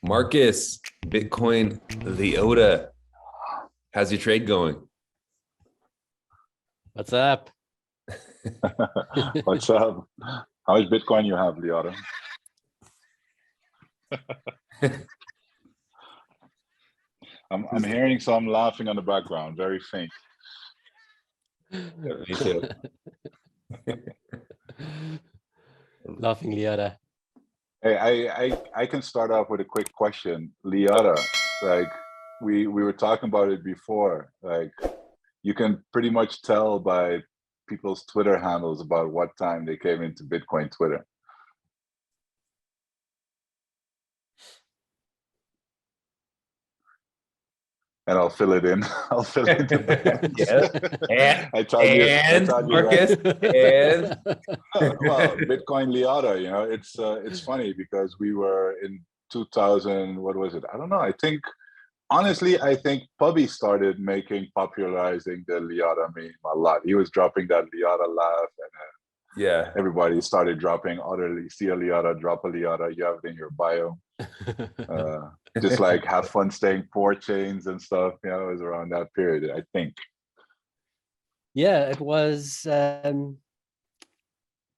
Marcus, Bitcoin Leota. How's your trade going? What's up? What's up? How much Bitcoin you have, Leota? I'm hearing some laughing on the background, very faint. Yeah, me too. Laughing Leota. Hey, I can start off with a quick question. Leota, like we were talking about it before, like you can pretty much tell by people's Twitter handles about what time they came into Bitcoin Twitter. And I'll fill it in. I'll fill it in. Yeah. I told you, Marcus, and well, Bitcoin Leota, you know, it's funny because we were in 2000, what was it? I don't know. I think, honestly, I think Pubby started popularizing the Leota meme a lot. He was dropping that Leota laugh, and yeah, everybody started dropping see a Leota, drop a Leota, you have it in your bio. Just like have fun staying 4 chains and stuff. You know, it was around that period, I think. Yeah, it was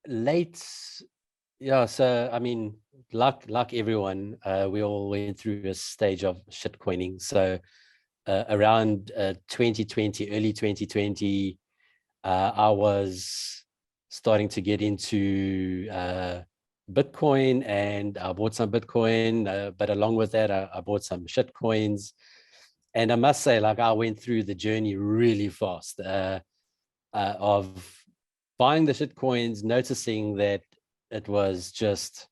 late. Yeah, so I mean, like everyone, we all went through a stage of shitcoining. So around 2020, early 2020, I was starting to get into Bitcoin, and I bought some Bitcoin, but along with that, I bought some shit coins. And I must say, like, I went through the journey really fast of buying the shit coins, noticing that it was just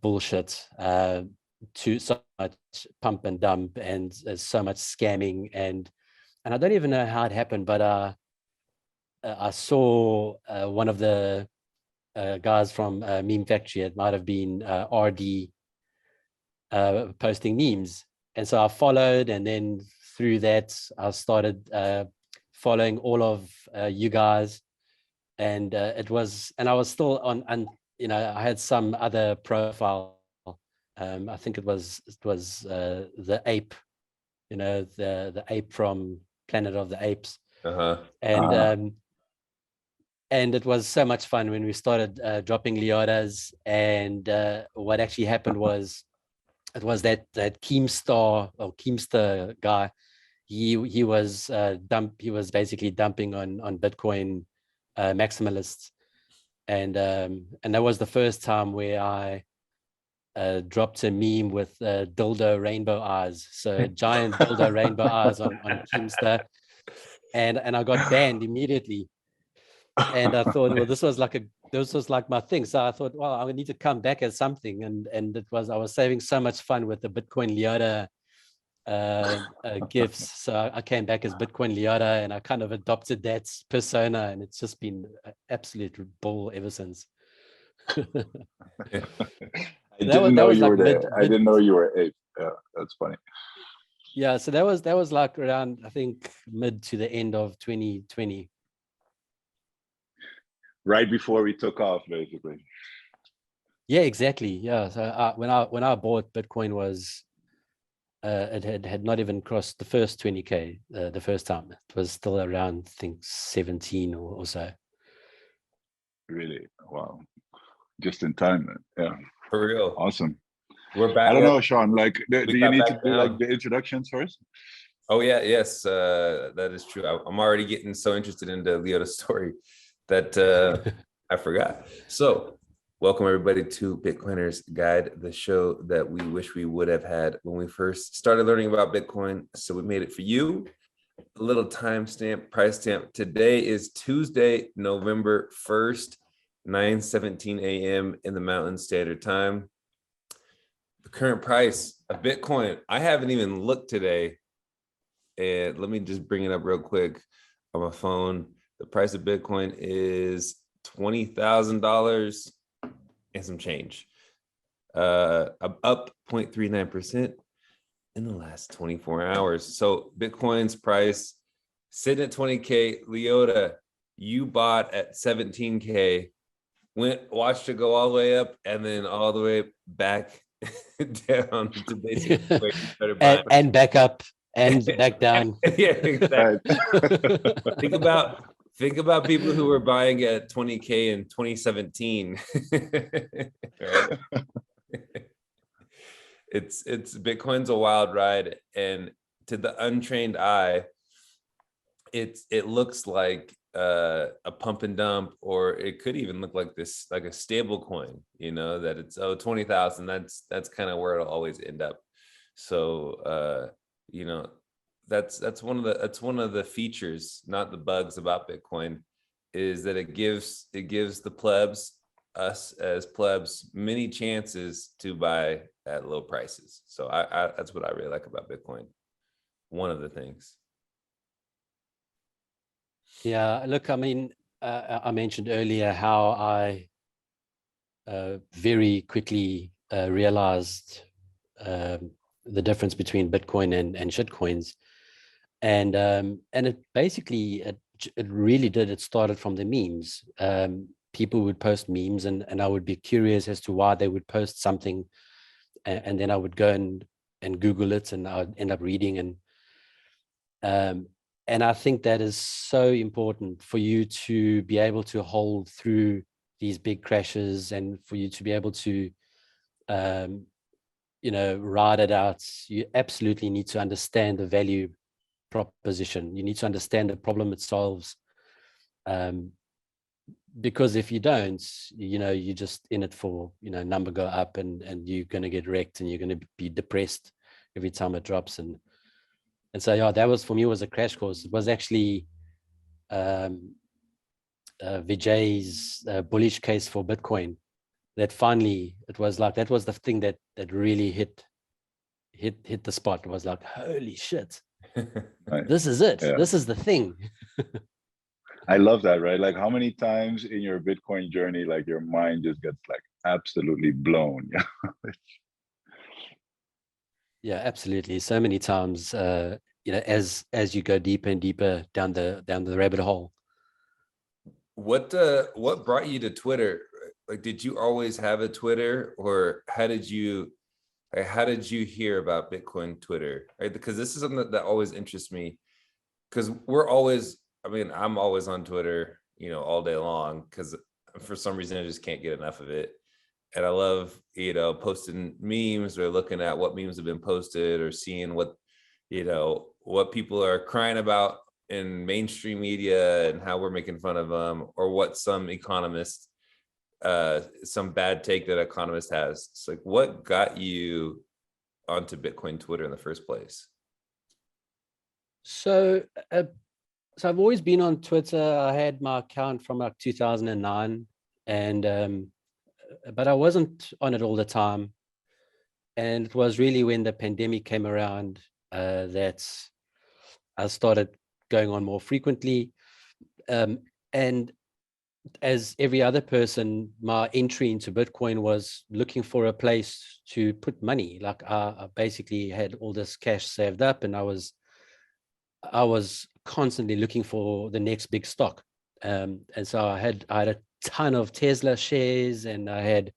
bullshit, to so much pump and dump, and so much scamming, and I don't even know how it happened, but I saw one of the guys from Meme Factory, it might have been RD, posting memes. And so I followed, and then through that, I started following all of you guys. And I was still on, and you know, I had some other profile. I think it was the ape, you know, the ape from Planet of the Apes. And it was so much fun when we started dropping Leotas. And what actually happened was, it was that Keemstar guy. He was basically dumping on Bitcoin maximalists, and that was the first time where I dropped a meme with dildo rainbow eyes, so giant dildo rainbow eyes on Keemstar, and I got banned immediately. And I thought, well, this was like my thing. So I thought, well, I need to come back as something. And I was having so much fun with the Bitcoin Leota gifts. So I came back as Bitcoin Leota, and I kind of adopted that persona, and it's just been absolute bull ever since. I didn't know you were ape. Yeah, that's funny. Yeah, so that was like around, I think, mid to the end of 2020. Right before we took off, basically. Yeah, exactly. Yeah. So when I bought Bitcoin, was it had not even crossed the first 20K the first time. It was still around, I think, 17 or so. Really? Wow. Just in time, then. Yeah. for real. Awesome. We're back. I don't know, Sean. Like, do you need to do down. like the introductions first? Oh yeah, yes, that is true. I'm already getting so interested into Leota's story that I forgot. So, welcome everybody to Bitcoiner's Guide, the show that we wish we would have had when we first started learning about Bitcoin. So we made it for you. A little timestamp, price stamp. Today is Tuesday, November 1st, 9:17 a.m. in the Mountain Standard Time. The current price of Bitcoin, I haven't even looked today. And let me just bring it up real quick on my phone. The price of Bitcoin is $20,000 and some change. Up 0.39% in the last 24 hours. So Bitcoin's price sitting at 20K. Leota, you bought at 17K, watched it go all the way up and then all the way back down to basically where you started buying. and back up and back down. Yeah, exactly. Right. Think about people who were buying at 20K in 2017. Right? It's Bitcoin's a wild ride, and to the untrained eye, it looks like a pump and dump, or it could even look like this, like a stable coin, you know, that it's 20,000. That's kind of where it'll always end up. So you know, that's one of the features, not the bugs, about Bitcoin, is that it gives the plebs, us as plebs, many chances to buy at low prices. So I that's what I really like about Bitcoin. One of the things. Yeah, look, I mean, I mentioned earlier how I very quickly realized the difference between Bitcoin and shitcoins, and it basically it really did. It started from the memes. People would post memes, and I would be curious as to why they would post something, and then I would go and Google it, and I'd end up reading. And I think that is so important for you to be able to hold through these big crashes, and for you to be able to, you know, ride it out. You absolutely need to understand the value proposition. You need to understand the problem it solves. Because if you don't, you know, you're just in it for, you know, number go up, and you're going to get wrecked, and you're going to be depressed every time it drops. And so, yeah, that was, for me, was a crash course. It was actually Vijay's bullish case for Bitcoin that finally, it was like, that was the thing that really hit the spot. It was like, holy shit, Right. this is it. Yeah. This is the thing. I love that, right? Like, how many times in your Bitcoin journey, like, your mind just gets like absolutely blown? Yeah, absolutely. So many times, you know, as you go deeper and deeper down the rabbit hole. What brought you to Twitter? Like, did you always have a Twitter, or how did you hear about Bitcoin Twitter? Right, because this is something that always interests me, because I'm always on Twitter, you know, all day long, because for some reason I just can't get enough of it. And I love, you know, posting memes, or looking at what memes have been posted, or seeing what, you know, what people are crying about in mainstream media and how we're making fun of them, or what some economist, some bad take that economist has. It's like, what got you onto Bitcoin Twitter in the first place? So, so I've always been on Twitter. I had my account from like 2009, and but I wasn't on it all the time. And it was really when the pandemic came around that I started going on more frequently. And as every other person, my entry into Bitcoin was looking for a place to put money. Like, I basically had all this cash saved up, and I was constantly looking for the next big stock. And so I had a ton of Tesla shares, and I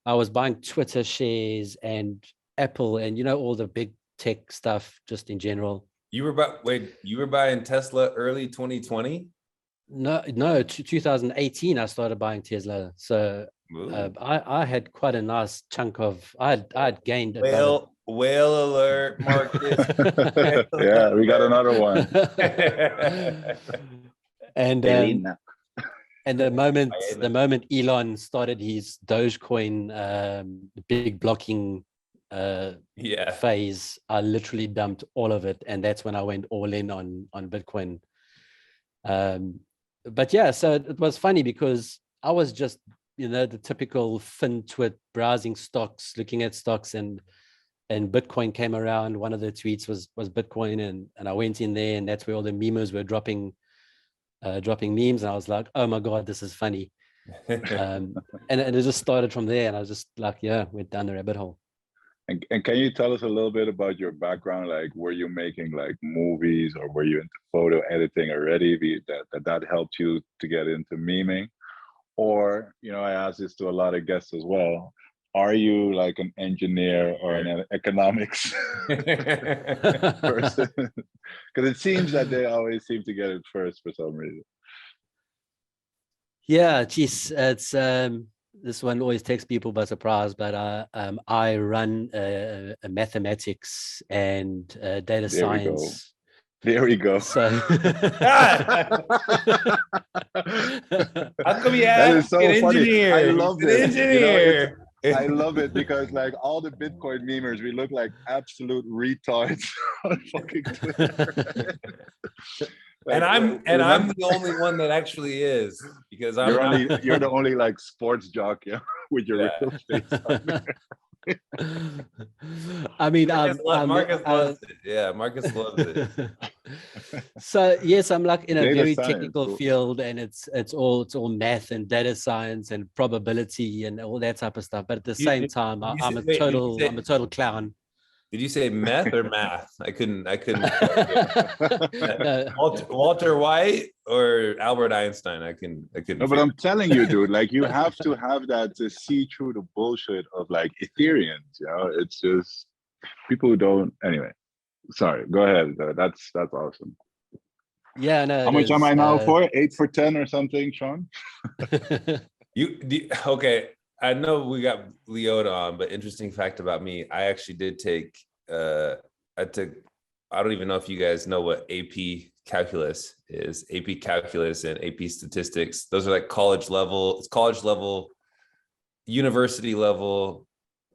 was buying Twitter shares and Apple, and, you know, all the big tech stuff just in general. You were buying Tesla early 2020? No, 2018 I started buying Tesla. So I had quite a nice chunk of, I had gained about whale alert, Marcus. Yeah, we got another one. And the moment Elon started his Dogecoin big blocking phase, I literally dumped all of it, and that's when I went all in on Bitcoin. But yeah, so it was funny because I was just, you know, the typical FinTwit, browsing stocks, looking at stocks, and Bitcoin came around. One of the tweets was Bitcoin, and I went in there, and that's where all the memers were dropping memes, and I was like, oh my god, this is funny. And it just started from there, and I was just like, yeah, went down the rabbit hole. And can you tell us a little bit about your background? Like, were you making like movies, or were you into photo editing already? That helped you to get into memeing? Or, you know, I asked this to a lot of guests as well. are you like an engineer or an economics person? Because it seems that they always seem to get it first for some reason. Yeah, geez, it's this one always takes people by surprise, but I run a mathematics and data There we go. science. There we go. So How come you That have is to be so an funny. engineer? I He's love an this. You know, engineer. I love it because like all the Bitcoin memers, we look like absolute retards on fucking Twitter. Like, and I'm the only one that actually is, because I'm you're the only like sports jock, yeah, with your real face on there. I mean, Marcus loves it. Yeah, Marcus loves it. So yes, I'm like in a Data very science, technical cool. field, and it's all math and data science and probability and all that type of stuff. But at the same time, I'm a total clown. Did you say meth or math? I couldn't. No. Walter White or Albert Einstein? I couldn't. No, but I'm telling you, dude, like you have to have that to see through the bullshit of like Ethereans. You know, it's just people who don't. Anyway, sorry. Go ahead. That's awesome. Yeah, no. How much am I now for? 8 for 10 or something, Sean? Okay. I know we got Leota on, but interesting fact about me, I actually did take I don't even know if you guys know what AP calculus is. AP calculus and AP statistics. Those are like college level, university level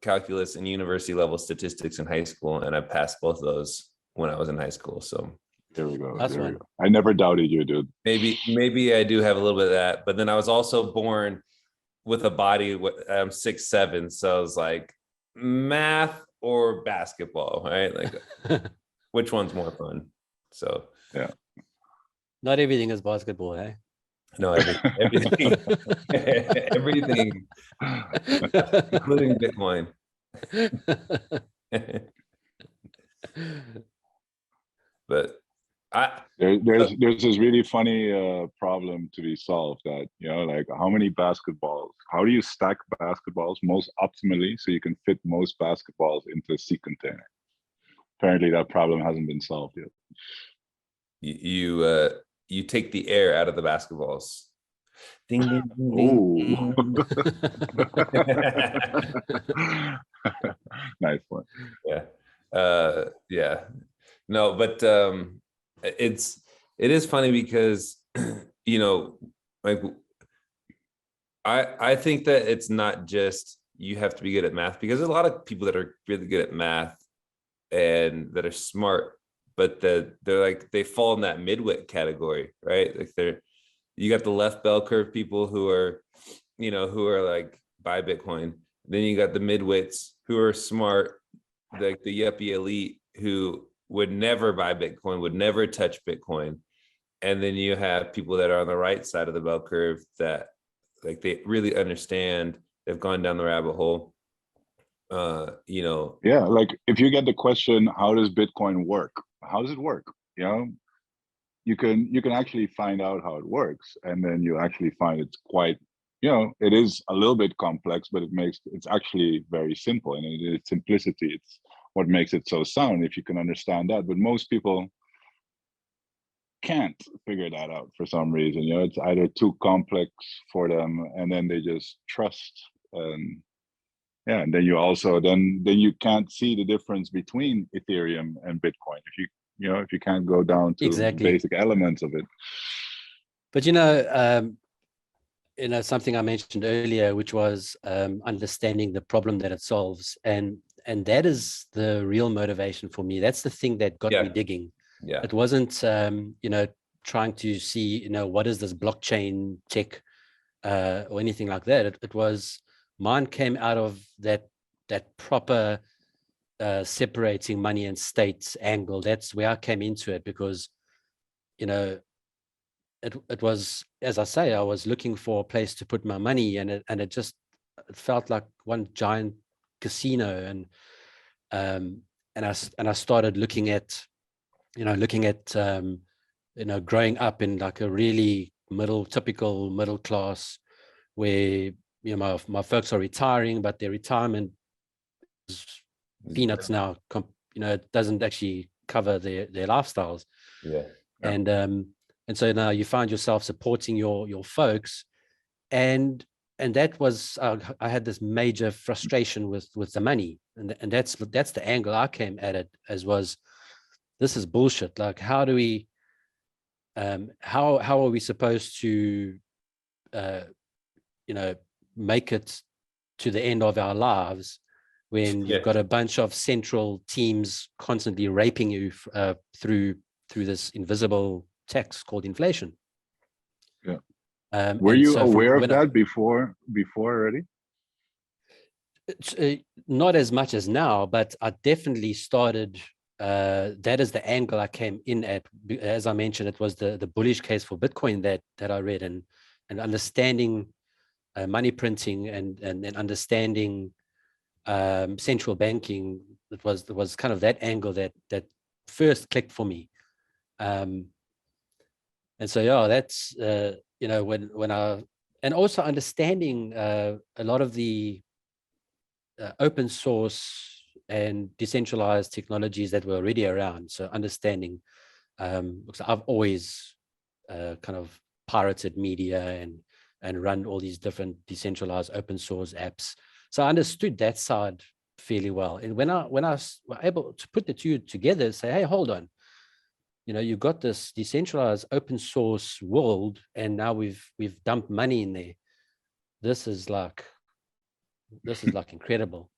calculus and university level statistics in high school. And I passed both of those when I was in high school. So there we go. That's there one. we go. I never doubted you, dude. Maybe I do have a little bit of that, but then I was also born with a body, I'm 6'7", so I was like, math or basketball, right? Like, which one's more fun? So yeah, not everything is basketball, eh? No, everything, everything, including Bitcoin. But there's this really funny problem to be solved, that like how many basketballs, how do you stack basketballs most optimally so you can fit most basketballs into a C container? Apparently that problem hasn't been solved yet. You take the air out of the basketballs. Ding, ding, ding, ding. Nice one. Yeah. No, but it is funny because like I think that it's not just you have to be good at math, because there's a lot of people that are really good at math and that are smart, but they're like, they fall in that midwit category, right? Like you got the left bell curve people who are like buy Bitcoin. Then you got the midwits who are smart, like the yuppie elite who would never buy Bitcoin, would never touch Bitcoin. And then you have people that are on the right side of the bell curve that like they really understand, they've gone down the rabbit hole. Yeah, like if you get the question, how does Bitcoin work? How does it work? You can actually find out how it works, and then you actually find it's quite, it is a little bit complex, but it's actually very simple, and its simplicity, it's what makes it so sound, if you can understand that. But most people can't figure that out for some reason. It's either too complex for them, and then they just trust. And then you also then you can't see the difference between Ethereum and Bitcoin if you can't go down to Exactly. the basic elements of it. But something I mentioned earlier, which was understanding the problem that it solves, and that is the real motivation for me. That's the thing that got me digging. Yeah, it wasn't trying to see what is this blockchain tech or anything like that. It was, mine came out of that proper separating money and states angle. That's where I came into it, because it was, as I say, I was looking for a place to put my money, and it felt like one giant casino. And I started looking at growing up in like a really typical middle class, where you know, my folks are retiring, but their retirement is peanuts now. You know, it doesn't actually cover their lifestyles. Yeah. And so now you find yourself supporting your folks, and that was I had this major frustration with the money, and that's the angle I came at it as, was this is bullshit. Like, how do we how are we supposed to you know, make it to the end of our lives when you've got a bunch of central teams constantly raping you through this invisible tax called inflation? Yeah. Were you aware of that before already? Not as much as now, but I definitely started. That is the angle I came in at. As I mentioned, it was the bullish case for Bitcoin that I read, and understanding money printing and understanding central banking. It was kind of that angle that first clicked for me. And so yeah, that's you know, when I, and also understanding a lot of the open source and decentralized technologies that were already around. So understanding, because I've always kind of pirated media and run all these different decentralized open source apps. So I understood that side fairly well. And when I was able to put the two together, say, hey, hold on, you know, you've got this decentralized open source world, and now we've dumped money in there. This is like incredible.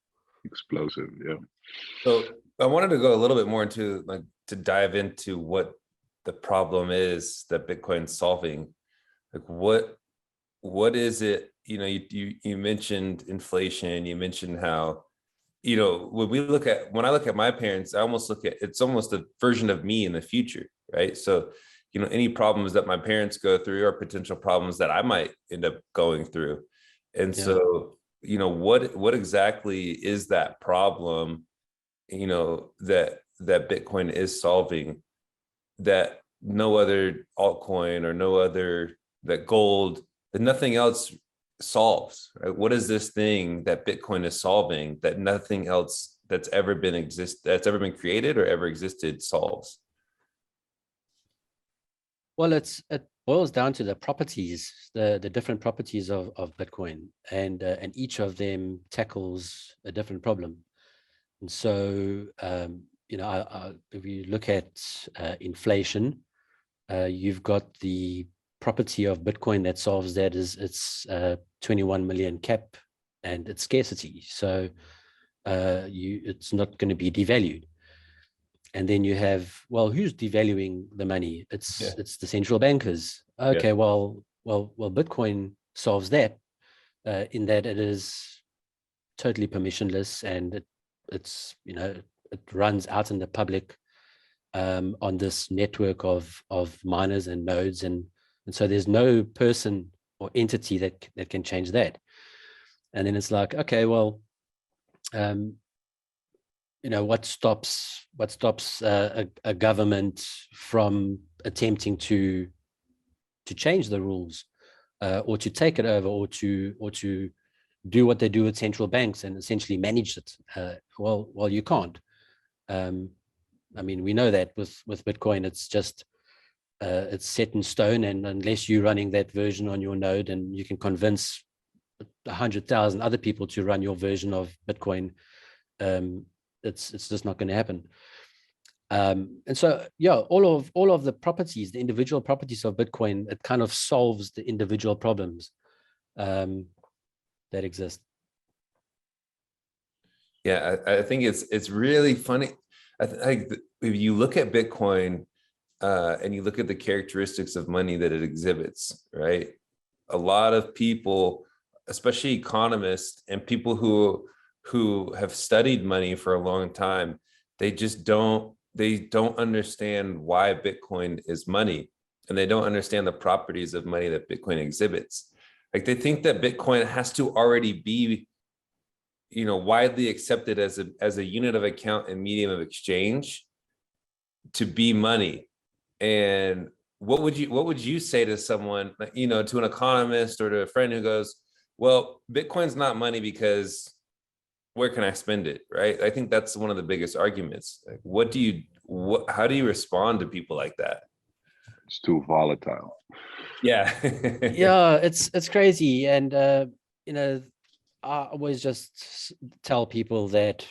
Explosive, yeah. So I wanted to go a little bit more into, like, to dive into what the problem is that Bitcoin's solving. Like, what is it? You know, you mentioned inflation. You mentioned how, you know, when I look at my parents, I almost look at, it's almost a version of me in the future, right? So, you know, any problems that my parents go through are potential problems that I might end up going through. And so, you know, what exactly is that problem, you know, that Bitcoin is solving, that no other altcoin or no other, that gold, that nothing else solves, right? What is this thing that Bitcoin is solving that nothing else that's ever been created or ever existed solves? Well, it boils down to the properties, the different properties of Bitcoin, and each of them tackles a different problem. And so, you know, if you look at inflation, you've got the property of Bitcoin that solves that is its 21 million cap and its scarcity. So it's not going to be devalued. And then you have, well, who's devaluing the money? It's the central bankers. Okay, well, Bitcoin solves that in that it is totally permissionless, and it's, you know, it runs out in the public on this network of miners and nodes, and so there's no person or entity that can change that. And then it's like, okay, well, you know, what stops a government from attempting to change the rules, or to take it over, or to do what they do with central banks and essentially manage it? Well, you can't. I mean, we know that with Bitcoin, it's just it's set in stone, and unless you're running that version on your node and you can convince 100,000 other people to run your version of Bitcoin, it's just not going to happen. And so, yeah, all of the properties, the individual properties of Bitcoin, it kind of solves the individual problems that exist. Yeah, I think it's really funny. I think if you look at Bitcoin and you look at the characteristics of money that it exhibits, right? A lot of people, especially economists and people who have studied money for a long time, they don't understand why Bitcoin is money, and they don't understand the properties of money that Bitcoin exhibits. Like, they think that Bitcoin has to already be, you know, widely accepted as a unit of account and medium of exchange to be money. And what would you say to someone, you know, to an economist or to a friend who goes, well, Bitcoin's not money because where can I spend it, right? I think that's one of the biggest arguments. Like, how do you respond to people like that? It's too volatile. Yeah. Yeah, it's crazy. And you know, I always just tell people that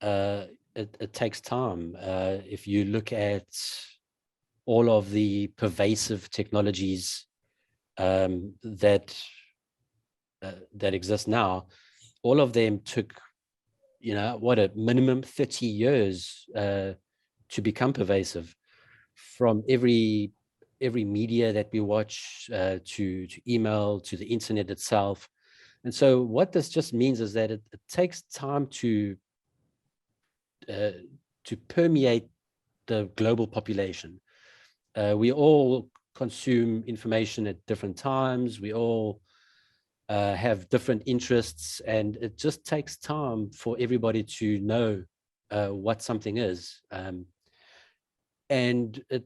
it takes time. If you look at all of the pervasive technologies that exist now, all of them took, what, a minimum 30 years to become pervasive. From every media that we watch, to email, to the internet itself. And so what this just means is that it takes time to permeate the global population. We all consume information at different times. We all have different interests, and it just takes time for everybody to know what something is. And it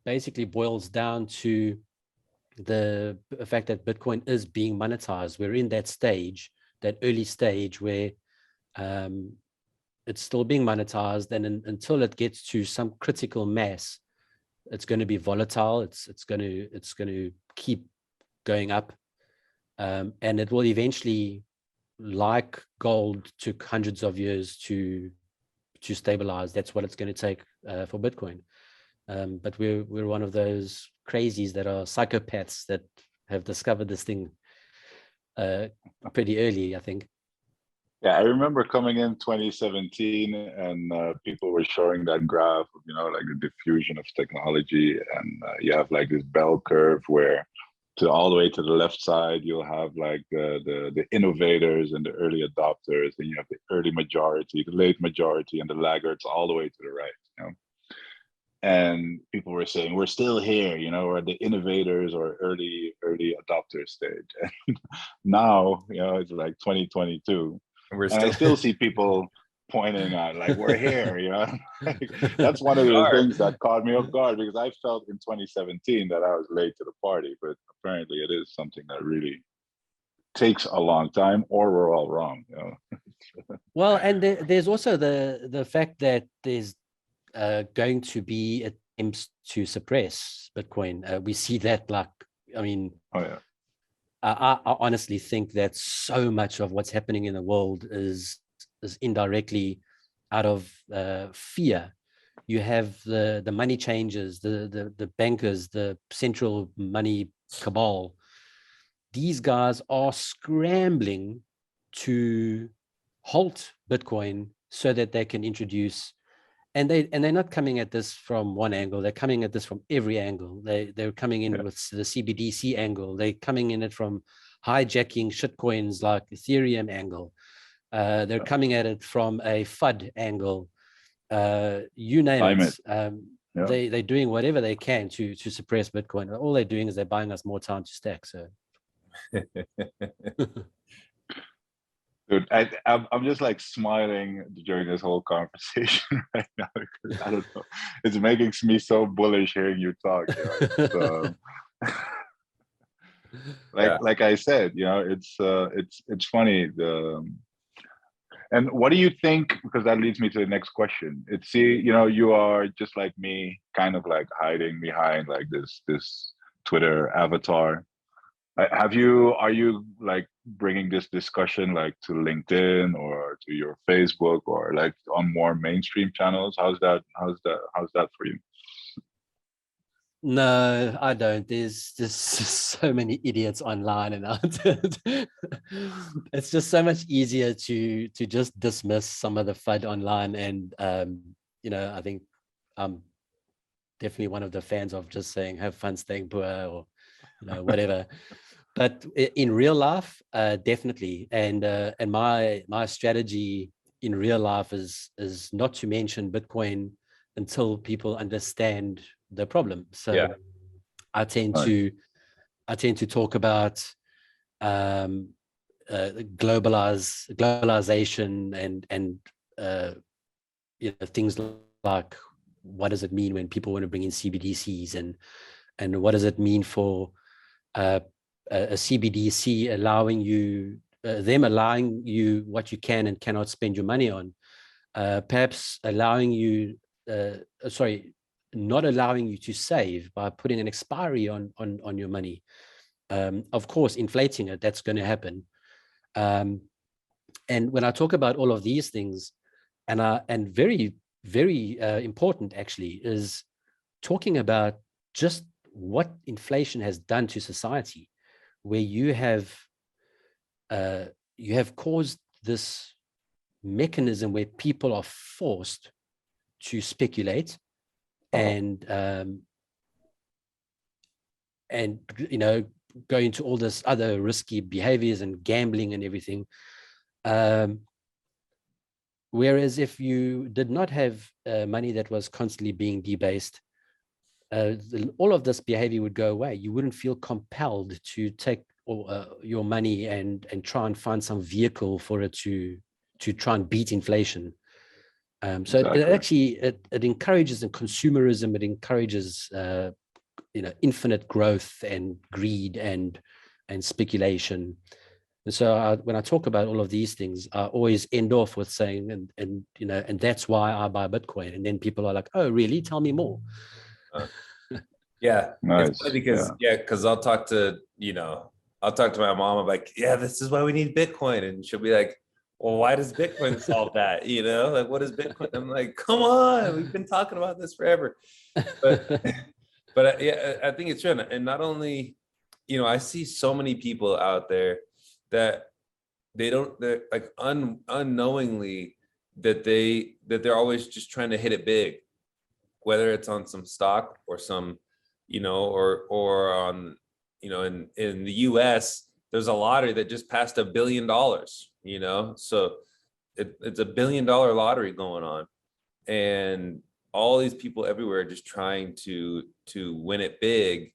basically boils down to the fact that Bitcoin is being monetized. We're in that stage, that early stage where it's still being monetized, and until it gets to some critical mass, it's going to be volatile. It's going to keep going up, and it will eventually, like gold, took hundreds of years to stabilize. That's what it's going to take for Bitcoin. But we're one of those crazies that are psychopaths that have discovered this thing pretty early, I think. Yeah, I remember coming in 2017, and people were showing that graph of, like the diffusion of technology, and you have like this bell curve where, to all the way to the left side, you'll have like the innovators and the early adopters, and you have the early majority, the late majority, and the laggards all the way to the right. And people were saying, we're still here, we're at the innovators or early adopter stage. And now, it's like 2022. And I still see people pointing out, like, we're here, Like, that's one of the things that caught me off guard, because I felt in 2017 that I was late to the party, but apparently it is something that really takes a long time, or we're all wrong. Well, and there's also the fact that there's going to be attempts to suppress Bitcoin. We see that, like, I mean, oh yeah, I honestly think that so much of what's happening in the world is indirectly out of fear. You have the money changers, the bankers, the central money cabal. These guys are scrambling to halt Bitcoin so that they can introduce, and they're not coming at this from one angle. They're coming at this from every angle. They're coming in with the CBDC angle. They're coming in it from hijacking shitcoins like Ethereum angle. They're coming at it from a FUD angle. You name it. They're doing whatever they can to suppress Bitcoin. All they're doing is they're buying us more time to stack. So. Dude, I'm just like smiling during this whole conversation right now, because I don't know, it's making me so bullish hearing you talk. Like I said, it's funny. And what do you think? Because that leads me to the next question. You are just like me, kind of like hiding behind like this Twitter avatar. Are you like bringing this discussion like to LinkedIn or to your Facebook, or like on more mainstream channels? How's that for you? No, I don't. There's just so many idiots online, and it's just so much easier to just dismiss some of the FUD online. And I think I'm definitely one of the fans of just saying have fun staying poor, or whatever. But in real life, definitely. And my strategy in real life is not to mention Bitcoin until people understand the problem. So I tend to talk about globalization and things like, what does it mean when people want to bring in CBDCs, and what does it mean for a CBDC allowing you, them allowing you what you can and cannot spend your money on, perhaps allowing you, sorry, not allowing you to save by putting an expiry on your money. Of course, inflating it, that's going to happen. And when I talk about all of these things, and very, very important actually, is talking about just what inflation has done to society, where you have caused this mechanism where people are forced to speculate and you know, go into all this other risky behaviors and gambling and everything. Whereas if you did not have money that was constantly being debased, all of this behavior would go away. You wouldn't feel compelled to take your money and try and find some vehicle for it to try and beat inflation. So exactly. It actually it encourages consumerism. It encourages you know, infinite growth and greed and speculation. And so when I talk about all of these things, I always end off with saying, and you know, and that's why I buy Bitcoin. And then people are like, oh, really? Tell me more. Yeah, nice. It's funny because because I'll talk to my mom. I'm like, yeah, this is why we need Bitcoin, and she'll be like, well, why does Bitcoin solve that? You know, like, what is Bitcoin? I'm like, come on, we've been talking about this forever. But yeah, I think it's true, and not only, you know, I see so many people out there that they're like unknowingly that they're always just trying to hit it big, whether it's on some stock or some, you know, or on, you know, in the US, there's a lottery that just passed $1 billion, you know, so it's $1 billion lottery going on, and all these people everywhere are just trying to win it big,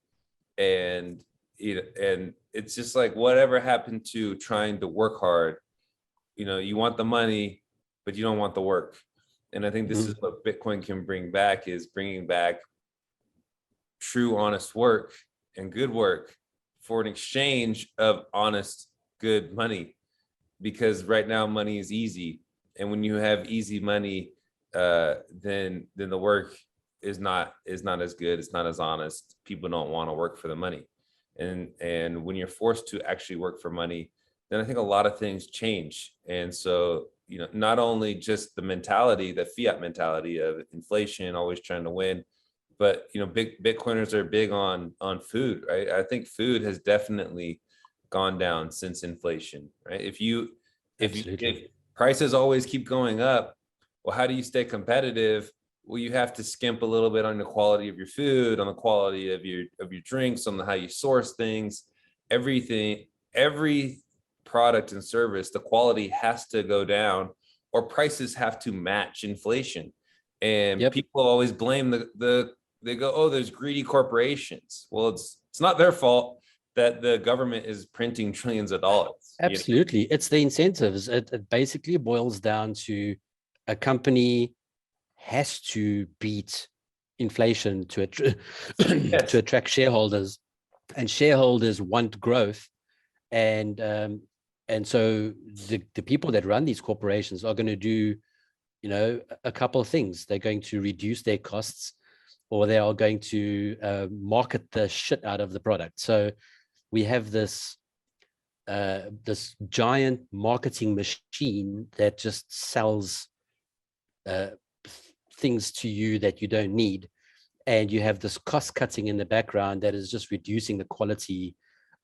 and you know, and it's just like, whatever happened to trying to work hard? You know, you want the money, but you don't want the work. And I think this is what Bitcoin can bring back, is bringing back true, honest work and good work for an exchange of honest, good money. Because right now money is easy, and when you have easy money, then the work is not as good, it's not as honest. People don't want to work for the money, and when you're forced to actually work for money, then I think a lot of things change. And so, you know, not only just the mentality, the fiat mentality of inflation, always trying to win, but, you know, Bitcoiners are big on food, right? I think food has definitely gone down since inflation, right? If prices always keep going up, well, how do you stay competitive? Well, you have to skimp a little bit on the quality of your food, on the quality of your drinks, on how you source things, everything, every product and service, the quality has to go down, or prices have to match inflation. And people always blame they go, oh, there's greedy corporations. Well, it's not their fault that the government is printing trillions of dollars. Absolutely. You know? It's the incentives. It basically boils down to a company has to beat inflation to attract shareholders, and shareholders want growth. And so the people that run these corporations are going to do, you know, a couple of things. They're going to reduce their costs, or they are going to market the shit out of the product. So we have this this giant marketing machine that just sells things to you that you don't need, and you have this cost cutting in the background that is just reducing the quality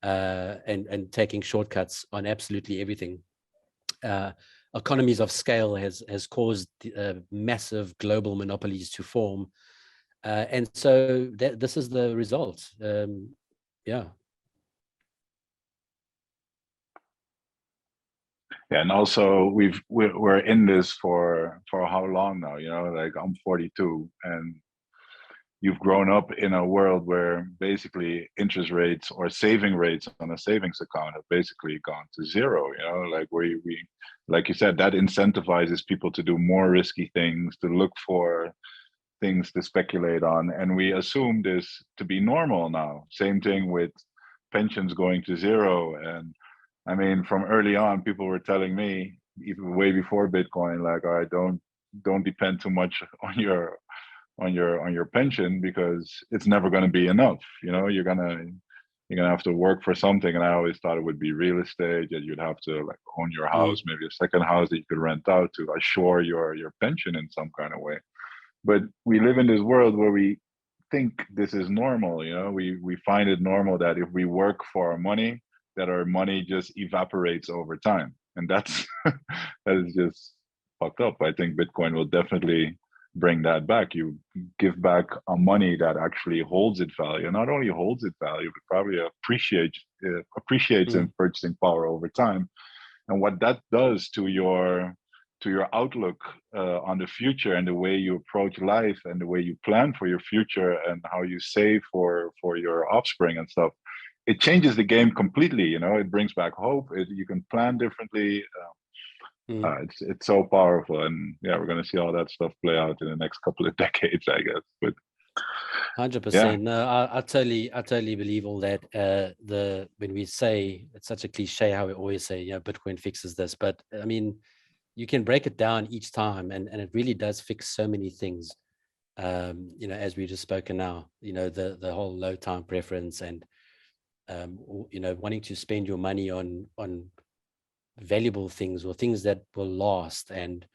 and taking shortcuts on absolutely everything. Economies of scale has caused massive global monopolies to form. And so this is the result. Yeah, and also we're in this for how long now? You know, like, I'm 42, and you've grown up in a world where basically interest rates or saving rates on a savings account have basically gone to zero. You know, like we like you said, that incentivizes people to do more risky things, to look for things to speculate on, and we assume this to be normal now. Same thing with pensions going to zero. And I mean, from early on, people were telling me, even way before Bitcoin, like, all right, don't depend too much on your pension, because it's never going to be enough. You know, you're gonna have to work for something. And I always thought it would be real estate, that you'd have to like own your house, maybe a second house that you could rent out to assure your pension in some kind of way. But we live in this world where we think this is normal. You know, we find it normal that if we work for our money, that our money just evaporates over time. And that's that is just fucked up. I think Bitcoin will definitely bring that back. You give back a money that actually holds its value, not only holds its value, but probably appreciates in purchasing power over time. And what that does to your outlook on the future, and the way you approach life, and the way you plan for your future, and how you save for your offspring and stuff, it changes the game completely. You know, it brings back hope. You can plan differently. It's so powerful. And yeah, we're going to see all that stuff play out in the next couple of decades, I guess. But 100%. No, I totally believe all that. When we say, it's such a cliche how we always say, yeah, Bitcoin fixes this, but I mean, you can break it down each time, and it really does fix so many things. You know, as we just spoken now, you know, the whole low time preference, and you know, wanting to spend your money on valuable things, or things that will last, and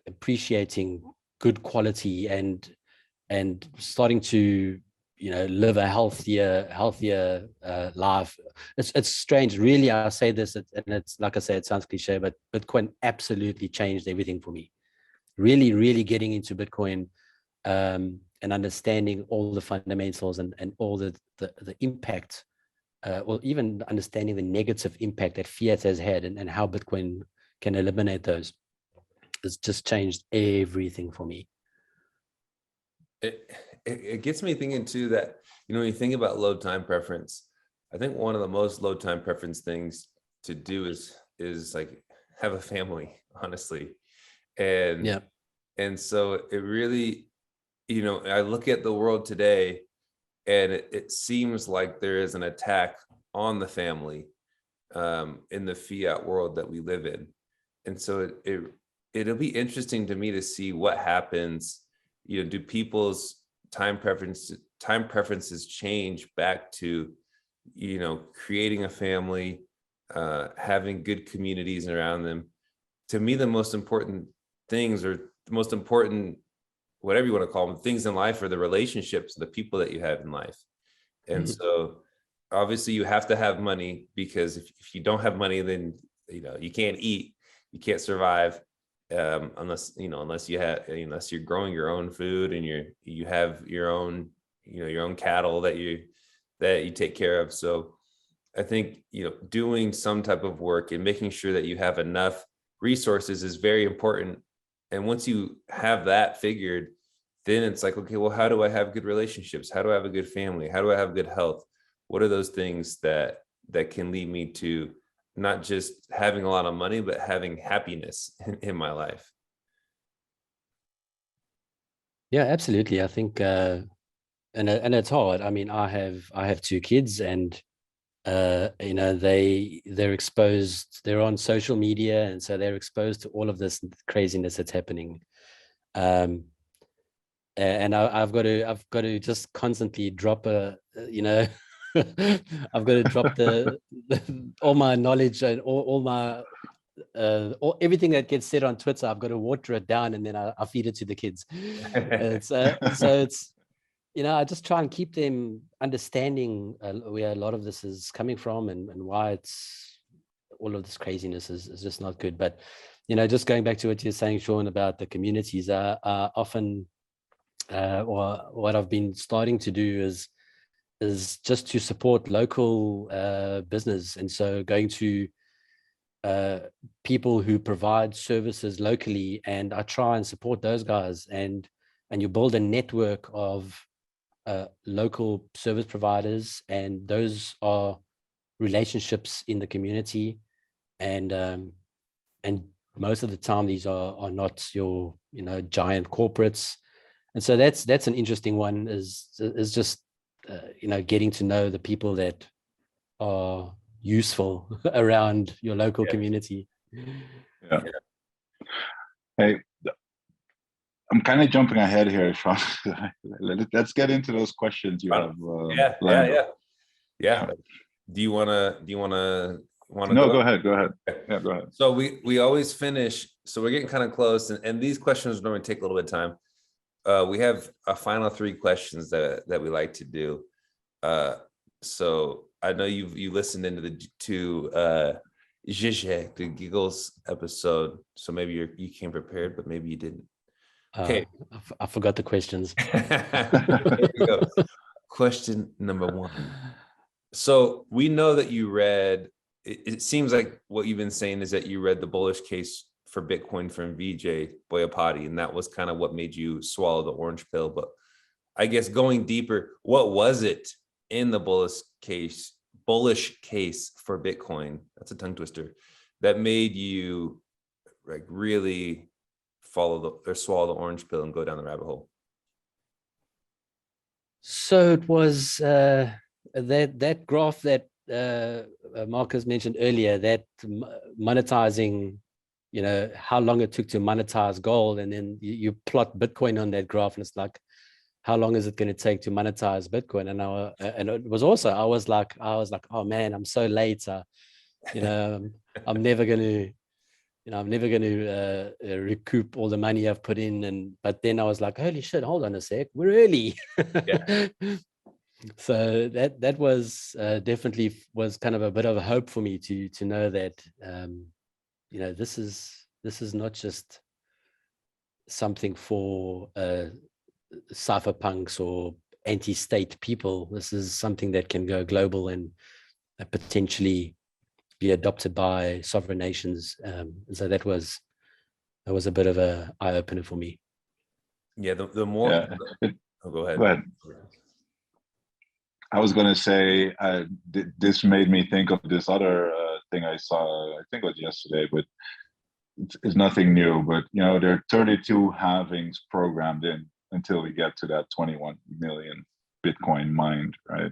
appreciating good quality, and starting to, you know, live a healthier life. It's strange, really. I say this, and it's like I say, it sounds cliche, but Bitcoin absolutely changed everything for me. Really getting into Bitcoin, and understanding all the fundamentals, and all the impact, or even understanding the negative impact that fiat has had, and how Bitcoin can eliminate those. It's just changed everything for me. It gets me thinking too, that, you know, when you think about low time preference, I think one of the most low time preference things to do is like have a family, honestly. And yeah, and so it really, you know, I look at the world today, and it seems like there is an attack on the family in the fiat world that we live in. And so it'll be interesting to me to see what happens. You know, do people's time preferences change back to, you know, creating a family, having good communities around them? To me, the most important things, or the most important, whatever you want to call them, things in life, are the relationships, the people that you have in life. And so obviously you have to have money, because if you don't have money, then, you know, you can't eat, you can't survive, unless you're growing your own food, and you have your own, you know, your own cattle that you take care of. So I think, you know, doing some type of work and making sure that you have enough resources is very important. And once you have that figured, then it's like, okay, well, how do I have good relationships? How do I have a good family? How do I have good health? What are those things that can lead me to not just having a lot of money, but having happiness in my life? Yeah, absolutely. I think, and it's hard. I mean, I have two kids, and you know, they're exposed, they're on social media, and so they're exposed to all of this craziness that's happening. And I've got to just constantly drop you know, I've got to drop all my knowledge, and all my everything that gets said on Twitter. I've got to water it down, and then I feed it to the kids. So it's, you know, I just try and keep them understanding where a lot of this is coming from, and why it's, all of this craziness is just not good. But, you know, just going back to what you're saying, Sean, about the communities, often, or what I've been starting to do is just to support local business. And so going to people who provide services locally, and I try and support those guys, and you build a network of local service providers, and those are relationships in the community. And most of the time these are not your, you know, giant corporates. And so that's an interesting one, is just getting to know the people that are useful around your local community. Yeah. Hey, I'm kind of jumping ahead here, Sean. Let's get into those questions you have. Yeah. Do you wanna No, go ahead. Yeah, go ahead. So we always finish. So we're getting kind of close, and these questions normally take a little bit of time. We have a final 3 questions that we like to do. So I know you listened into the Zizek, the Giggles episode, so maybe you came prepared, but maybe you didn't. Okay, I forgot the questions. Here we go. Question number 1. So we know that you read. It seems like what you've been saying is that you read the bullish case for Bitcoin from VJ Boyapati, and that was kind of what made you swallow the orange pill. But I guess going deeper, what was it in the bullish case for Bitcoin? That's a tongue twister. That made you like really swallow the orange pill and go down the rabbit hole. So it was that graph that Marcus mentioned earlier, that monetizing, how long it took to monetize gold, and then you plot Bitcoin on that graph, and it's like, how long is it going to take to monetize Bitcoin? And it was also, I was like, oh man, I'm so late. I'm never going to recoup all the money I've put in. But then I was like, holy shit, hold on a sec, we're early. Yeah. So that was definitely was kind of a bit of a hope for me to know that this is not just something for cypherpunks or anti-state people. This is something that can go global and potentially be adopted by sovereign nations. So that was a bit of a eye-opener for me. Yeah, the more. Yeah. Go ahead. Go ahead. I was going to say, this made me think of this other thing I saw, I think it was yesterday, but it's nothing new. But, there are 32 halvings programmed in until we get to that 21 million Bitcoin mined, right?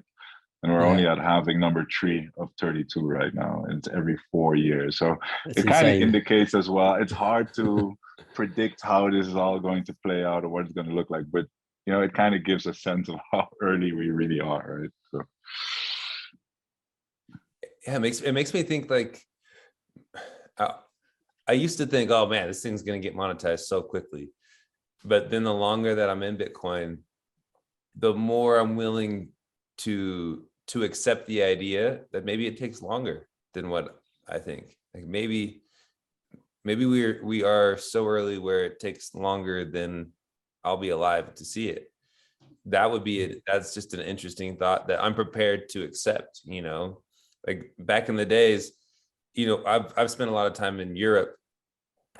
And we're only at halving number 3 of 32 right now. And it's every 4 years. So it kind of indicates as well, it's hard to predict how this is all going to play out or what it's going to look like. But it kind of gives a sense of how early we really are, right? So yeah, it makes me think like I used to think, oh man, this thing's going to get monetized so quickly. But then the longer that I'm in Bitcoin, the more I'm willing to accept the idea that maybe it takes longer than what I think. Like maybe we are so early where it takes longer than I'll be alive to see it. That would be it. That's just an interesting thought that I'm prepared to accept. Like back in the days, I've spent a lot of time in Europe,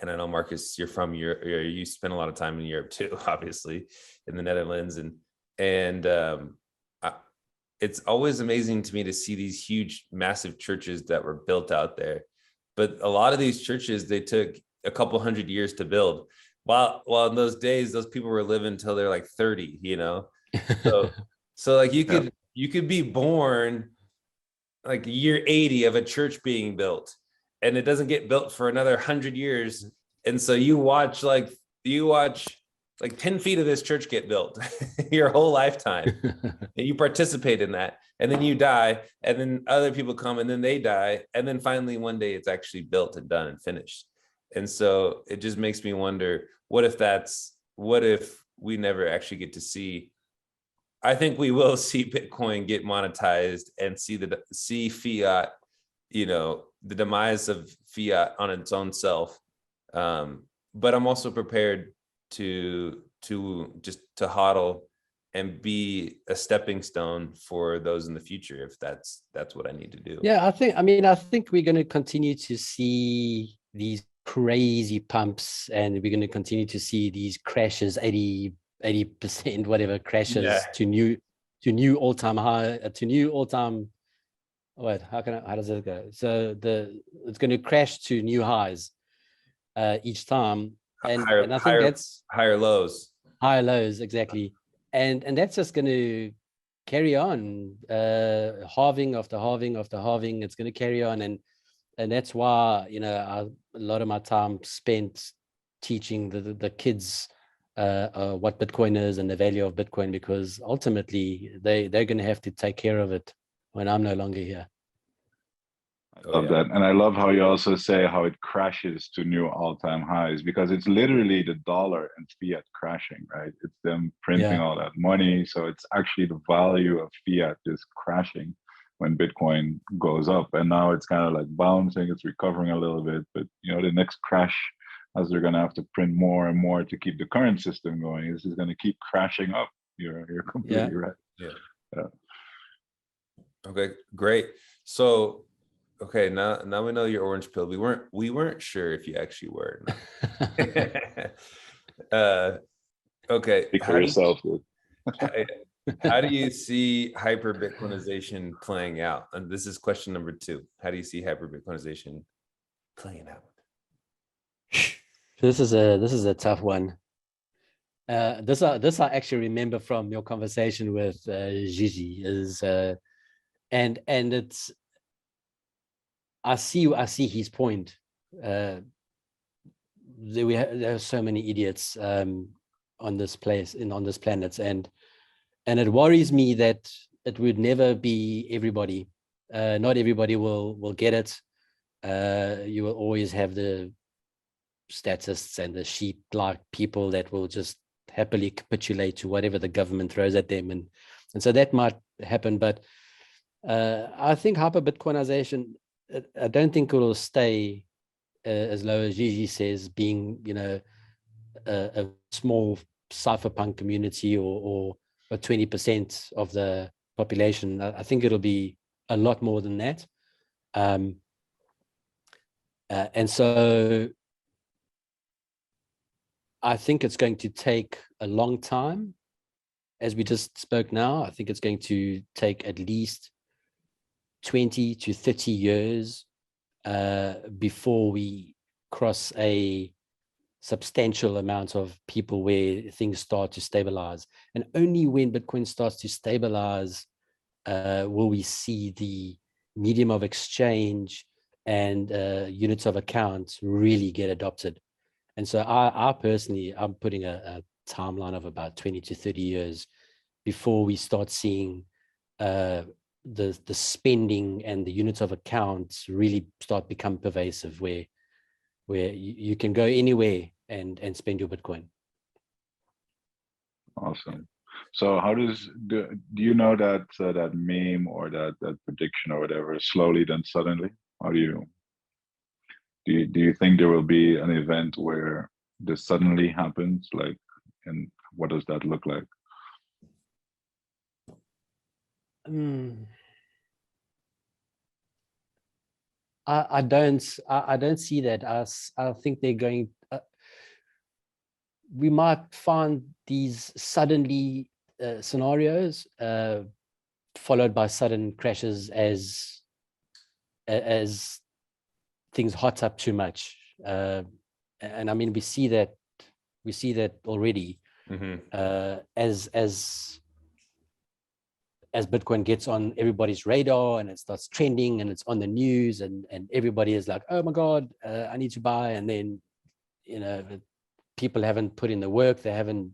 and I know Marcus, you're from Europe. You spent a lot of time in Europe too, obviously, in the Netherlands, and it's always amazing to me to see these huge, massive churches that were built out there. But a lot of these churches, they took a couple hundred years to build. While in those days, those people were living until they're like 30, So like you could be born like year 80 of a church being built, and it doesn't get built for another 100 years. And so you watch like 10 feet of this church get built your whole lifetime, and you participate in that, and then you die, and then other people come, and then they die, and then finally one day it's actually built and done and finished. And so it just makes me wonder, what if we never actually get to see? I think we will see Bitcoin get monetized and see fiat, the demise of fiat on its own self. But I'm also prepared to hodl and be a stepping stone for those in the future, if that's what I need to do. Yeah, I think we're going to continue to see these crazy pumps, and we're going to continue to see these crashes, 80% whatever crashes to new all-time high, to new all-time. Wait, how does it go? So it's going to crash to new highs each time, and I think that's higher lows, exactly, and that's just going to carry on, halving after halving after halving. It's going to carry on, and that's why, you know, a lot of my time spent teaching the kids what Bitcoin is and the value of Bitcoin, because ultimately they're going to have to take care of it when I'm no longer here. I love that. And I love how you also say how it crashes to new all-time highs, because it's literally the dollar and fiat crashing, right? It's them printing all that money. So it's actually the value of fiat is crashing when Bitcoin goes up. And now it's kind of like bouncing, it's recovering a little bit, but you know, the next crash, as they're going to have to print more and more to keep the current system going, this is going to keep crashing up. You're completely right. Yeah. Okay, great. So okay, now we know you're orange pill. We weren't sure if you actually were. Okay. Speak for yourself, dude. How do you see hyper Bitcoinization playing out? And this is question number 2. How do you see hyper Bitcoinization playing out? This is a tough one. This I actually remember from your conversation with Gigi, is and it's, I see his point. There are so many idiots on this planet, and it worries me that it would never be everybody. Not everybody will get it. You will always have the statists and the sheep-like people that will just happily capitulate to whatever the government throws at them, and so that might happen. But I think hyper Bitcoinization, I don't think it will stay as low as Gigi says, being, you know, a small cypherpunk community or 20% of the population. I think it'll be a lot more than that. And so I think it's going to take a long time. As we just spoke now, I think it's going to take at least 20 to 30 years before we cross a substantial amount of people where things start to stabilize. And only when Bitcoin starts to stabilize will we see the medium of exchange and units of account really get adopted. And so I personally, I'm putting a timeline of about 20 to 30 years before we start seeing the spending and the units of accounts really start become pervasive, where you can go anywhere and spend your Bitcoin. Awesome. So how do you know that that meme or that prediction or whatever, slowly then suddenly? How do you think there will be an event where this suddenly happens, like, and what does that look like? I don't see that. I think they're going. We might find these suddenly scenarios followed by sudden crashes as things hot up too much. And I mean, we see that already. As Bitcoin gets on everybody's radar and it starts trending and it's on the news, and everybody is like, oh my God, I need to buy. And then, you know, people haven't put in the work. They haven't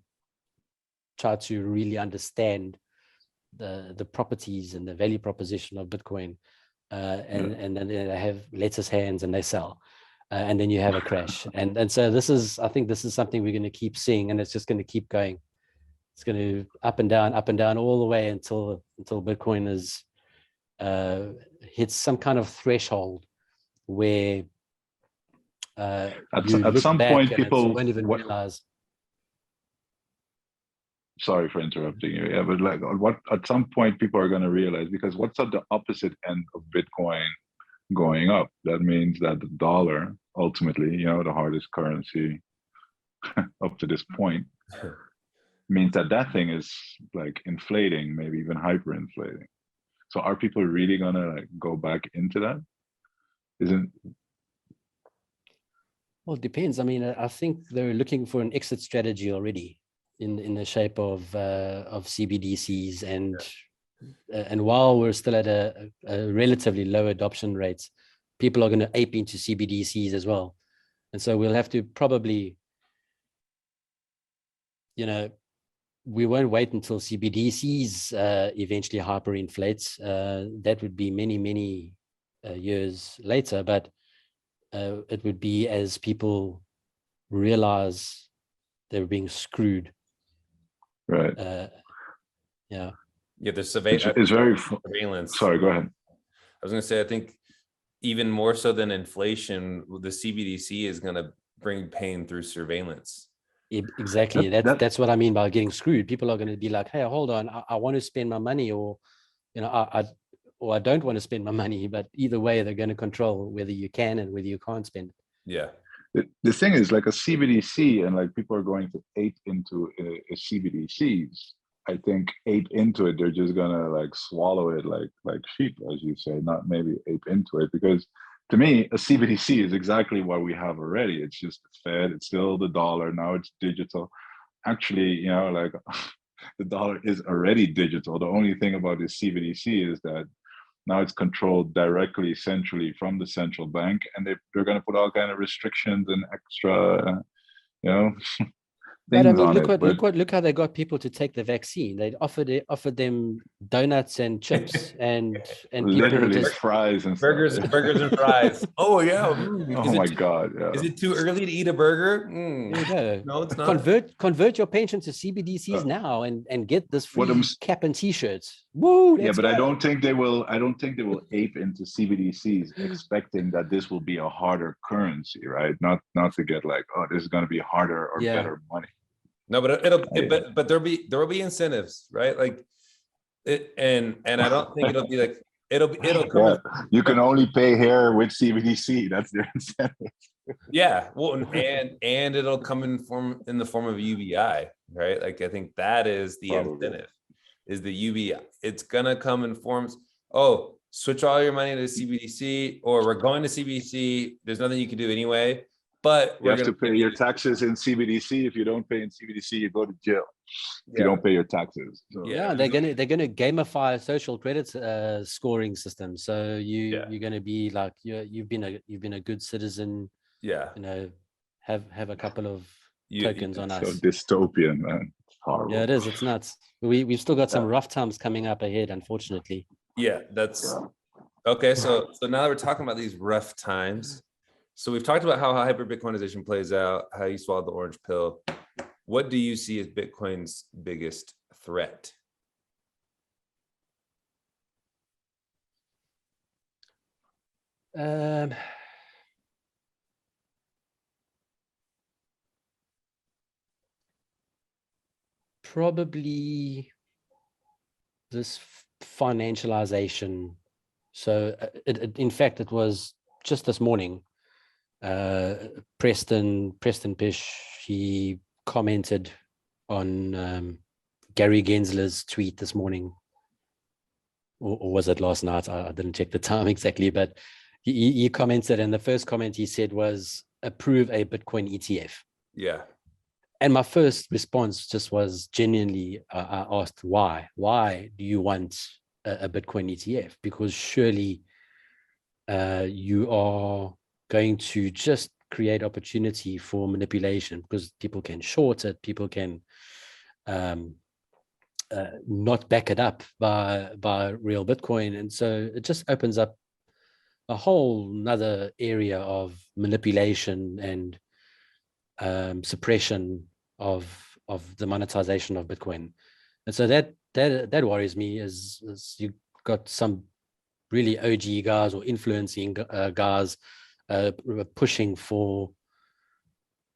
tried to really understand the properties and the value proposition of Bitcoin. And then they have lettuce hands and they sell. And then you have a crash. And so I think this is something we're going to keep seeing, and it's just going to keep going. It's going to up and down all the way until Bitcoin is hits some kind of threshold where at some point people won't even realize. Sorry for interrupting you. Yeah, but like, what at some point people are going to realize, because what's at the opposite end of Bitcoin going up? That means that the dollar, ultimately, you know, the hardest currency up to this point, means that thing is like inflating, maybe even hyperinflating. So are people really gonna like go back into that? Well, it depends. I mean, I think they're looking for an exit strategy already in the shape of CBDCs and and while we're still at a relatively low adoption rates, people are going to ape into CBDCs as well. And so we'll have to probably, we won't wait until CBDCs eventually hyperinflates. That would be many, many years later, but it would be as people realize they're being screwed. Right. Yeah. Yeah, there's It's very surveillance. Sorry, go ahead. I was going to say, I think even more so than inflation, the CBDC is going to bring pain through surveillance. Exactly. That's what I mean by getting screwed. People are going to be like, hey, hold on, I want to spend my money, or I don't want to spend my money, but either way, they're going to control whether you can and whether you can't spend it. Yeah. The thing is, like a CBDC, and like people are going to ape into a CBDCs. I think ape into it, they're just gonna like swallow it like sheep, as you say, not maybe ape into it. Because to me, a CBDC is exactly what we have already. It's just Fed, it's still the dollar, now it's digital. Actually, like the dollar is already digital. The only thing about this CBDC is that now it's controlled directly centrally from the central bank, and they're going to put all kind of restrictions and extra, But I things mean, on it. look how they got people to take the vaccine. They offered them donuts and chips, and people literally just fries and burgers and fries. Oh yeah. Oh my God. Yeah. Is it too early to eat a burger? There you go. No, it's not. Convert your pension to CBDCs now and get this free I'm cap and t-shirts. Woo! Yeah, but go. I don't think they will ape into CBDCs expecting that this will be a harder currency, right? Not to get like, oh, this is going to be harder or better money. No, but but there will be incentives, right? Like it, and I don't think it'll be like it'll come. Yeah, you can only pay here with CBDC. That's their incentive. Yeah, well, and it'll come in the form of UBI, right? Like I think that is the incentive, is the UBI. It's gonna come in forms. Oh, switch all your money to CBDC, or we're going to CBDC. There's nothing you can do anyway. But you have to pay your taxes in CBDC. If you don't pay in CBDC, you go to jail. If you don't pay your taxes. So. Yeah, they're gonna gamify a social credit scoring system. So you're gonna be like you've been a good citizen. Yeah, have a couple of tokens on us. So dystopian, man. It's horrible. Yeah, it is. It's nuts. We've still got some rough times coming up ahead, unfortunately. Yeah, that's okay. So now that we're talking about these rough times. So we've talked about how hyper Bitcoinization plays out, how you swallowed the orange pill. What do you see as Bitcoin's biggest threat? Probably this financialization. So in fact, it was just this morning. Preston Pish, he commented on Gary Gensler's tweet this morning, or was it last night? I didn't check the time exactly, but he commented, and the first comment he said was, approve a Bitcoin ETF. Yeah. And my first response just was genuinely, I asked, why? Why do you want a Bitcoin ETF? Because surely you are going to just create opportunity for manipulation, because people can short it, people can not back it up by real Bitcoin. And so it just opens up a whole nother area of manipulation and suppression of the monetization of Bitcoin. And so that worries me, is you got some really OG guys or influencing guys pushing for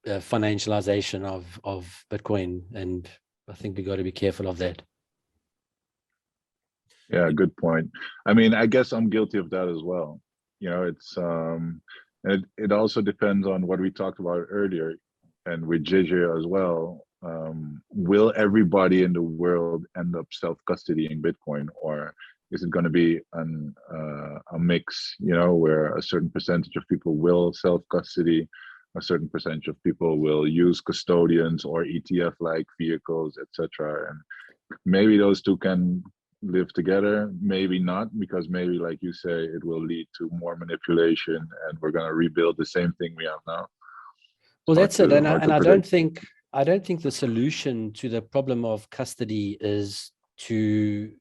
financialization of Bitcoin, and I think we got to be careful of that. Yeah, good point. I mean, I guess I'm guilty of that as well. It's it also depends on what we talked about earlier, and with JJ as well. Will everybody in the world end up self-custodying Bitcoin, or is it going to be a mix, where a certain percentage of people will self-custody, a certain percentage of people will use custodians or ETF-like vehicles, etc. And maybe those two can live together. Maybe not, because maybe, like you say, it will lead to more manipulation, and we're going to rebuild the same thing we have now. Well, that's it. And Hard to I predict. I don't think the solution to the problem of custody is to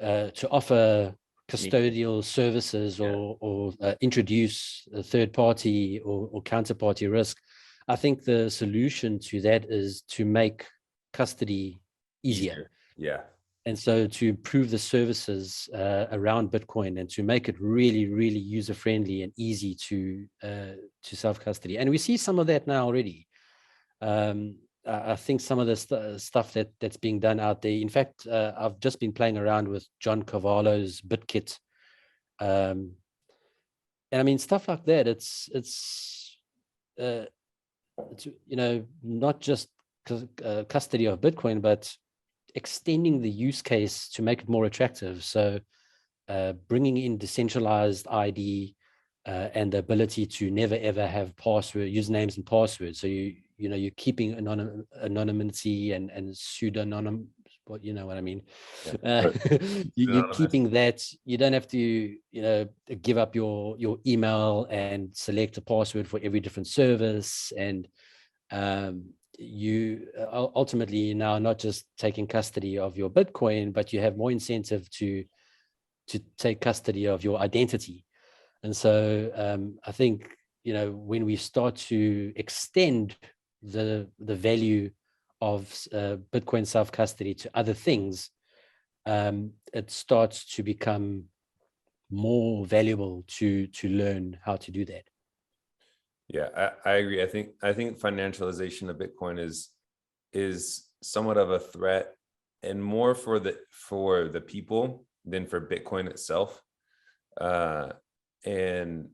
offer custodial services or introduce a third party or counterparty risk. I think the solution to that is to make custody easier. Yeah. And so to improve the services around Bitcoin and to make it really, really user-friendly and easy to self-custody. And we see some of that now already. I think some of the stuff that's being done out there. In fact, I've just been playing around with John Cavallo's BitKit. And I mean, stuff like that, it's not just custody of Bitcoin, but extending the use case to make it more attractive. So bringing in decentralized ID and the ability to never ever have usernames and passwords. So you're keeping anonymity and pseudonym, what you know what I mean. Yeah. You're keeping that. You don't have to give up your email and select a password for every different service. And you ultimately now not just taking custody of your Bitcoin, but you have more incentive to take custody of your identity. And so I think, when we start to extend the value of Bitcoin self-custody to other things, it starts to become more valuable to learn how to do that. Yeah, I agree. I think financialization of Bitcoin is somewhat of a threat, and more for the people than for Bitcoin itself. And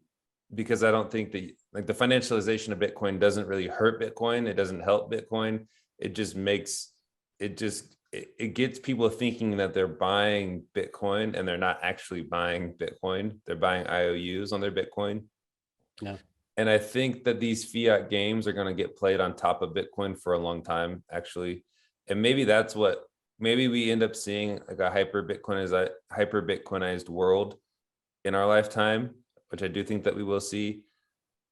because I don't think that the financialization of Bitcoin doesn't really hurt Bitcoin. It doesn't help Bitcoin. It just makes it gets people thinking that they're buying Bitcoin and they're not actually buying Bitcoin. They're buying IOUs on their Bitcoin. Yeah. And I think that these fiat games are going to get played on top of Bitcoin for a long time, actually. And maybe maybe we end up seeing like a hyper Bitcoinized world in our lifetime, which I do think that we will see,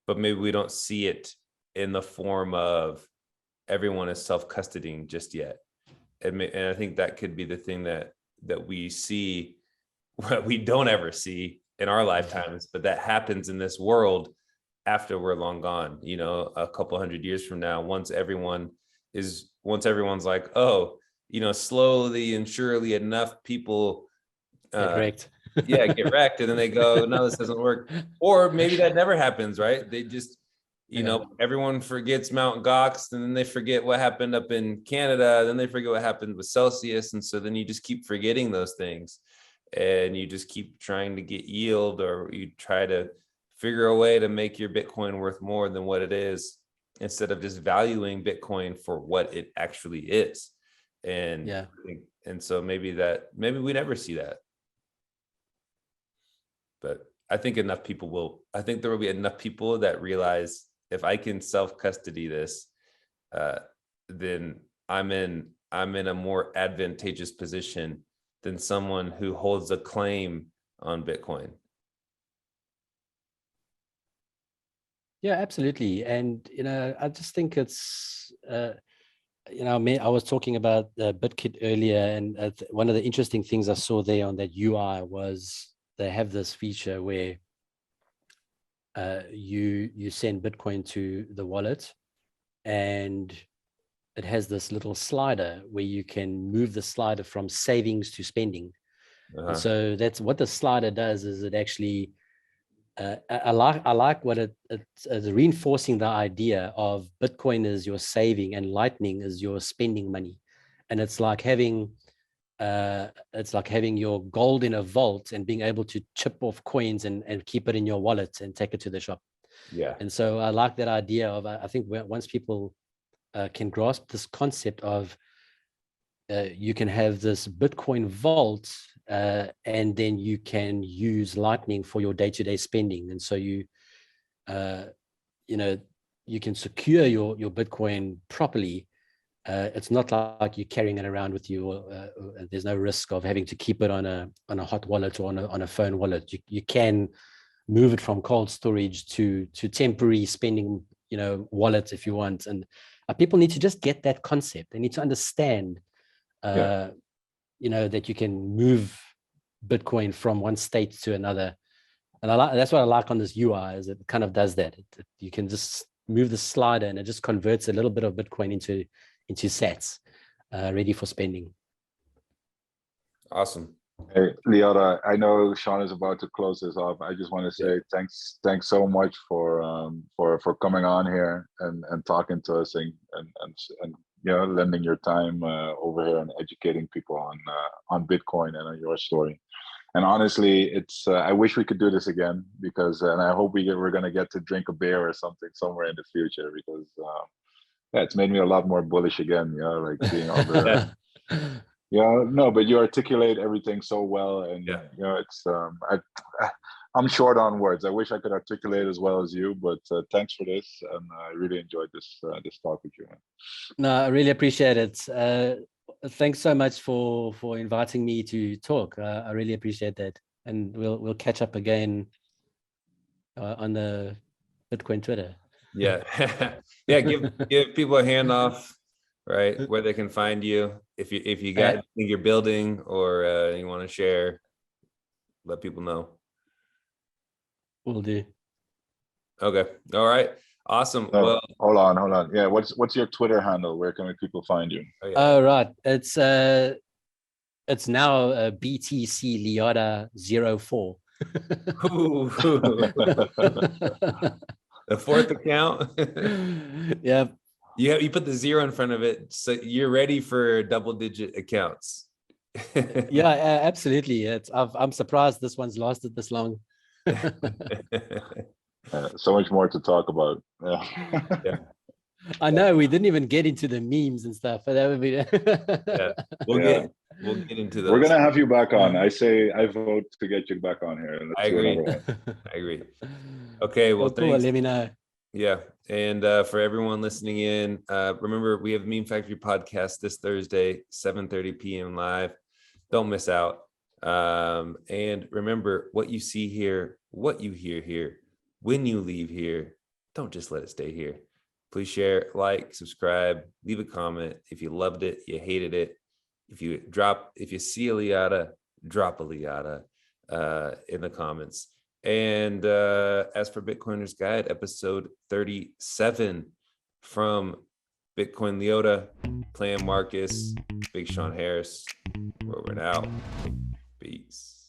but maybe we don't see it in the form of everyone is self-custodying just yet. And I think that could be the thing that we see, what we don't ever see in our lifetimes, but that happens in this world after we're long gone, a couple 100 years from now, once everyone's like, oh, slowly and surely enough people get wrecked. get wrecked, and then they go, no, this doesn't work. Or maybe that never happens, right? They just, everyone forgets Mount Gox, and then they forget what happened up in Canada, then they forget what happened with Celsius, and so then you just keep forgetting those things, and you just keep trying to get yield, or you try to figure a way to make your Bitcoin worth more than what it is, instead of just valuing Bitcoin for what it actually is. And so maybe we never see that. But I think there will be enough people that realize, if I can self-custody this, then I'm in a more advantageous position than someone who holds a claim on Bitcoin. Yeah, absolutely. And, I just think it's, I was talking about BitKit earlier, and one of the interesting things I saw there on that UI was they have this feature where you send Bitcoin to the wallet, and it has this little slider where you can move the slider from savings to spending. And so that's what the slider does, is it actually I like what it's reinforcing the idea of Bitcoin is your saving and Lightning is your spending money. And it's like having your gold in a vault and being able to chip off coins and keep it in your wallet and take it to the shop. Yeah. And so I like that idea of, I think once people can grasp this concept of you can have this Bitcoin vault, and then you can use Lightning for your day-to-day spending. And so you can secure your Bitcoin properly, It's not like you're carrying it around with you. There's no risk of having to keep it on a hot wallet or on a phone wallet. You can move it from cold storage to temporary spending, wallets if you want. And people need to just get that concept. They need to understand, that you can move Bitcoin from one state to another. And that's what I like on this UI, is it kind of does that. You can just move the slider and it just converts a little bit of Bitcoin into sats, ready for spending. Awesome. Hey, Liotta, I know Sean is about to close this off. I just want to say thanks so much for coming on here and talking to us and lending your time over here and educating people on Bitcoin and on your story. And honestly, it's I wish we could do this again, because and I hope we're gonna get to drink a beer or something somewhere in the future, because it's made me a lot more bullish again. Like seeing all the no, but you articulate everything so well, and it's I'm short on words. I wish I could articulate as well as you, but thanks for this, and I really enjoyed this talk with you, man. No, I really appreciate it. Thanks so much for inviting me to talk. I really appreciate that, and we'll catch up again on the Bitcoin Twitter. Yeah. Give people a handoff, right, where they can find you. If you got anything you're building or you want to share, let people know. Will do. Okay. All right. Awesome. No, well, hold on. Yeah, what's your Twitter handle? Where can people find you? Oh, right. It's now BTCLiotta04. The fourth account. Yeah. You put the 0 in front of it, so you're ready for double-digit accounts. Yeah, absolutely. I'm surprised this one's lasted this long. So much more to talk about. Yeah. I know we didn't even get into the memes and stuff, but that would be We'll get into those. We're gonna have you back on. I vote to get you back on here. I agree. I agree. Okay, well, cool. thanks. Let me know. Yeah, and for everyone listening in, remember we have Meme Factory podcast this Thursday, 7:30 p.m. live. Don't miss out. And remember, what you see here, what you hear here, when you leave here, don't just let it stay here. Please share, like, subscribe, leave a comment. If you loved it, you hated it. If you see a Liotta, drop a Liotta in the comments. And as for Bitcoiner's Guide, episode 37 from Bitcoin Liotta, Plan Marcus, Big Sean Harris, over and out. Peace.